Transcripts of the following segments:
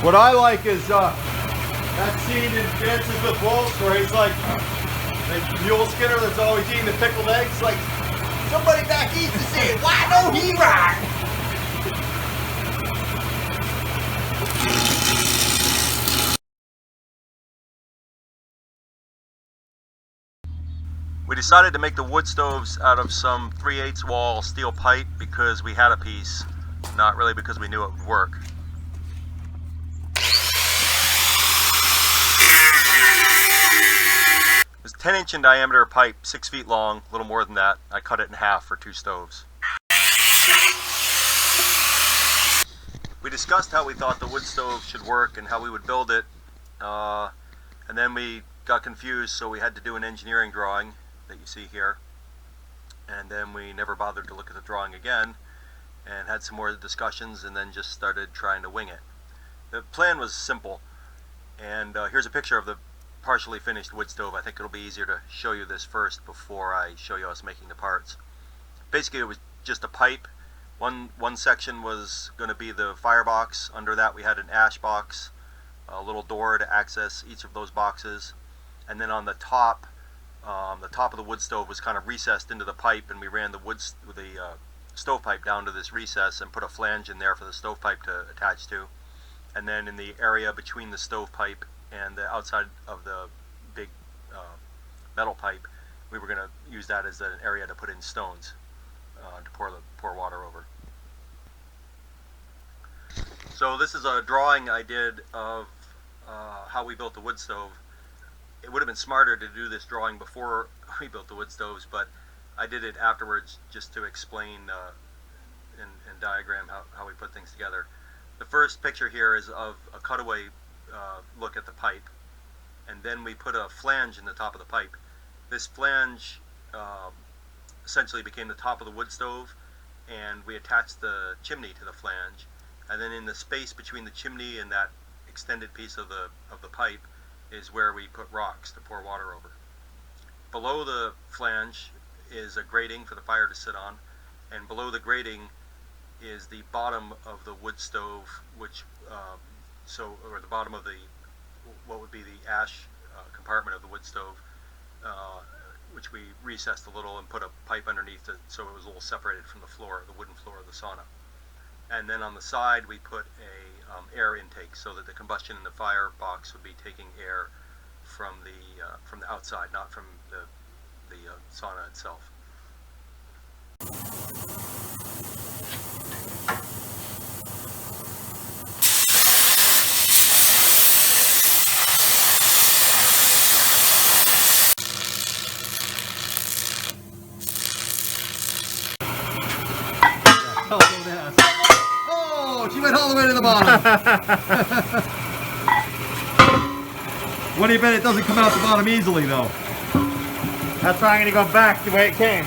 What I like is that scene in Dances with Wolves where he's like the mule skinner that's always eating the pickled eggs. Like, somebody back east is saying, why don't he ride? We decided to make the wood stoves out of some 3/8 wall steel pipe because we had a piece, not really because we knew it would work. It's 10-inch in diameter pipe, 6 feet long, a little more than that. I cut it in half for 2 stoves. We discussed how we thought the wood stove should work and how we would build it, and then we got confused, so we had to do an engineering drawing that you see here, and then we never bothered to look at the drawing again and had some more discussions and then just started trying to wing it. The plan was simple, and here's a picture of the partially finished wood stove. I think it'll be easier to show you this first before I show you us making the parts. Basically it was just a pipe. One section was going to be the firebox. Under that we had an ash box, a little door to access each of those boxes, and then on the top of the wood stove was kind of recessed into the pipe, and we ran the stovepipe down to this recess and put a flange in there for the stovepipe to attach to. And then in the area between the stovepipe and the outside of the big metal pipe, we were going to use that as an area to put in stones to pour water over. So this is a drawing I did of how we built the wood stove. It would have been smarter to do this drawing before we built the wood stoves, but I did it afterwards just to explain and diagram how we put things together. The first picture here is of a cutaway look at the pipe, and then we put a flange in the top of the pipe. This flange essentially became the top of the wood stove, and we attached the chimney to the flange, and then in the space between the chimney and that extended piece of the pipe is where we put rocks to pour water over. Below the flange is a grating for the fire to sit on, and below the grating is the bottom of the wood stove, which or the bottom of what would be the ash compartment of the wood stove, which we recessed a little and put a pipe underneath it so it was a little separated from the floor, the wooden floor of the sauna. And then on the side we put a air intake so that the combustion in the firebox would be taking air from the outside, not from the sauna itself. Oh, she went all the way to the bottom. What do you bet it doesn't come out the bottom easily, though? That's why I'm going to go back the way it came.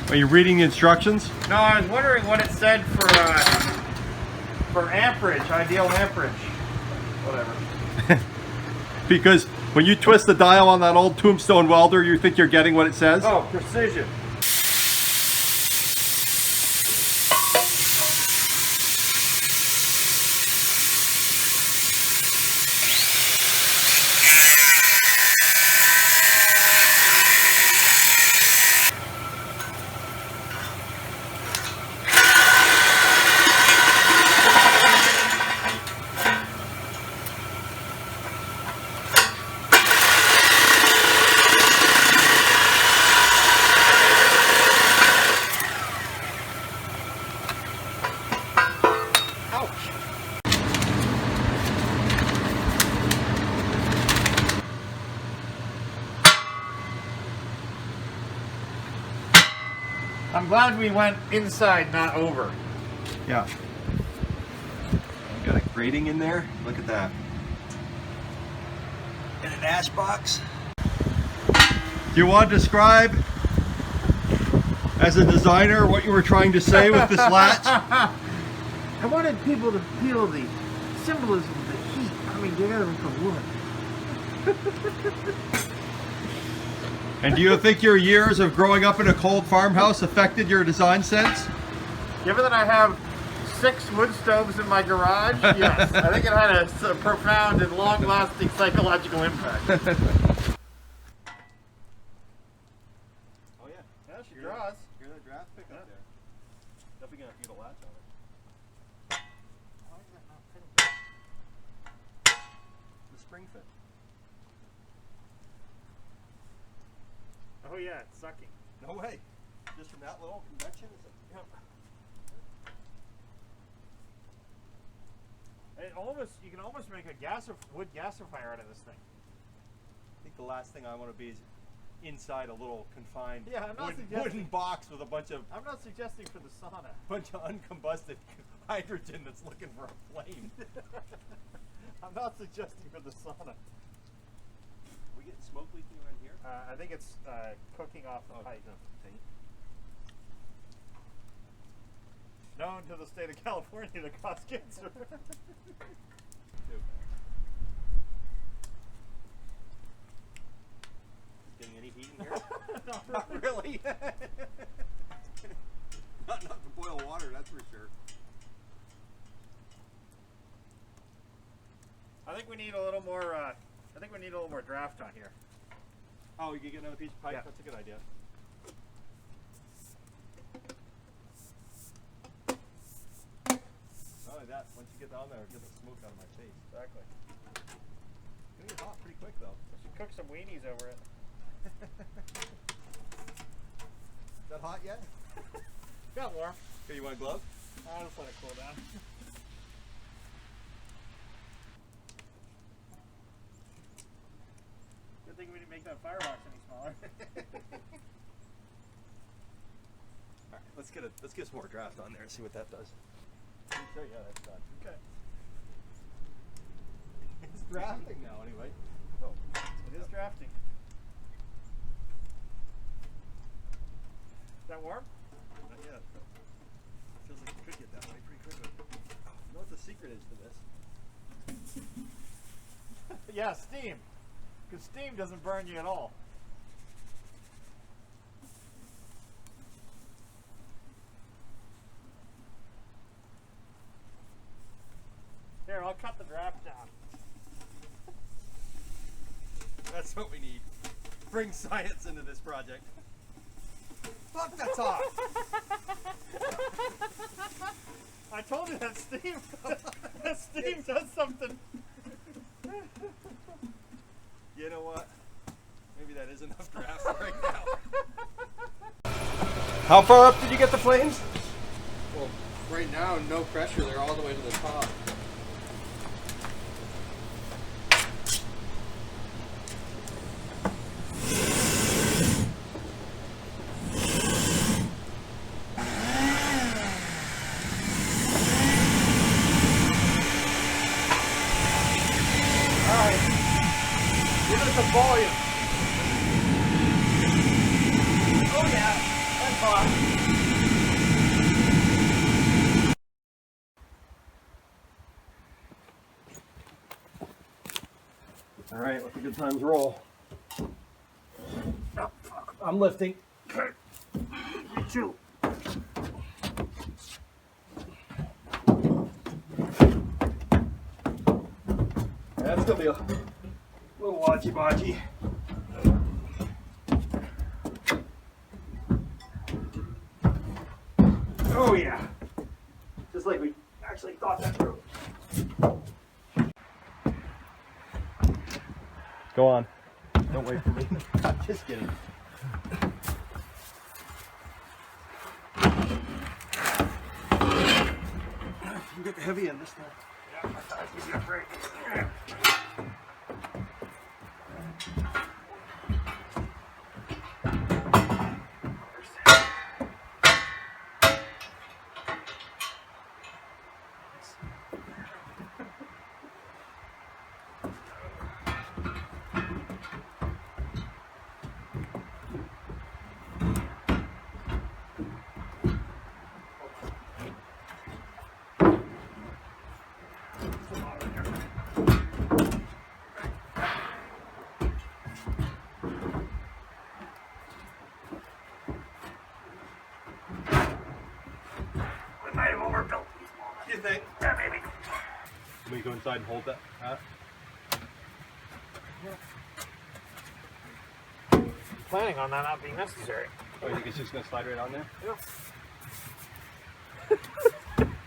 Are you reading the instructions? No, I was wondering what it said for amperage, ideal amperage. Whatever. Because when you twist the dial on that old tombstone welder, you think you're getting what it says? Oh, precision. I'm glad we went inside, not over. Yeah. Got a grating in there. Look at that. And an ash box. Do you want to describe, as a designer, what you were trying to say with this latch? I wanted people to feel the symbolism of the heat coming You gotta be from wood. And do you think your years of growing up in a cold farmhouse affected your design sense? Given that I have 6 wood stoves in my garage, yes. I think it had a profound and long-lasting psychological impact. Oh yeah. Yeah, she draws. Hear that draft pick up there? Definitely gonna have to get a latch on it. Why is that not fitting? The spring fit. Oh yeah, it's sucking. No way. Just from that little convection? Yep. You can almost make a wood gasifier out of this thing. I think the last thing I want to be is inside a little confined Yeah, I'm not wooden box with a bunch of I'm not suggesting for the sauna. uncombusted hydrogen that's looking for a flame. I'm not suggesting for the sauna. Are we getting smoke leaking around here? I think it's cooking off the pipe. Known to the state of California to cause cancer. Getting any heat in here? Not really. Not enough to boil water, that's for sure. I think we need a little more. I think we need a little more draft on here. Oh, you can get another piece of pipe? Yeah. That's a good idea. Not only that, once you get down there, get the smoke out of my face. Exactly. It's gonna get hot pretty quick though. We should cook some weenies over it. Is that hot yet? Got warm. Okay, you want a glove? I'll just let it cool down. Good thing we didn't make that firebox any smaller. Alright, let's get some more draft on there and see what that does. Sure, yeah, that's done. Okay. It's drafting now anyway. Oh, it is drafting. Is that warm? Not yet. Feels like it could get that way pretty quickly. You know what the secret is to this? Yeah, steam. Because steam doesn't burn you at all. Here, I'll cut the draft down. That's what we need. Bring science into this project. Fuck, that's hot! I told you that steam, that steam does something. You know what? Maybe that is enough draft right now. How far up did you get the flames? Well, right now, no pressure. They're all the way to the top. Give it some volume. Oh yeah, that's hot. All right, let the good times roll. Oh, fuck. I'm lifting. Okay. Me too. That's gonna be a little watchy-botchy. Oh yeah. Just like we actually thought that through. Go on. Don't wait for me. Just kidding. You get the heavy end this time. Yeah, I thought I'd give you a break. me go inside and hold that? Planning on that not being necessary. Oh, you think it's just gonna slide right on there?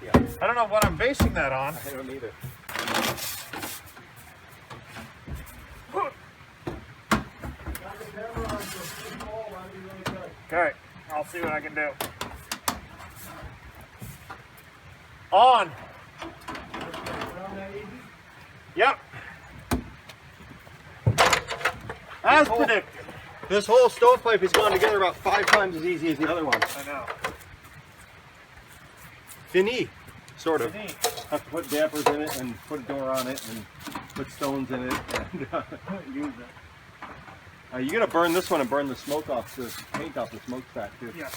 Yeah. I don't know what I'm basing that on. I don't either. Okay, I'll see what I can do. On. Yep. As predicted. This whole stovepipe has gone together about 5 times as easy as the other one. I know. Fini, sort of. Fini. Have to put dampers in it and put a door on it and put stones in it and use it. You gotta burn this one and burn the smoke off, the paint off the smokestack too. Yeah.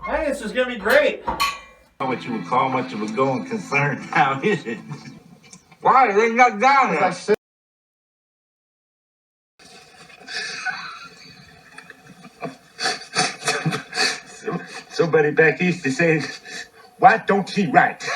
I think this is gonna be great. What you would call much of a going concern now, is it? Why? There's nothing down there. Somebody back east is saying, why don't he write?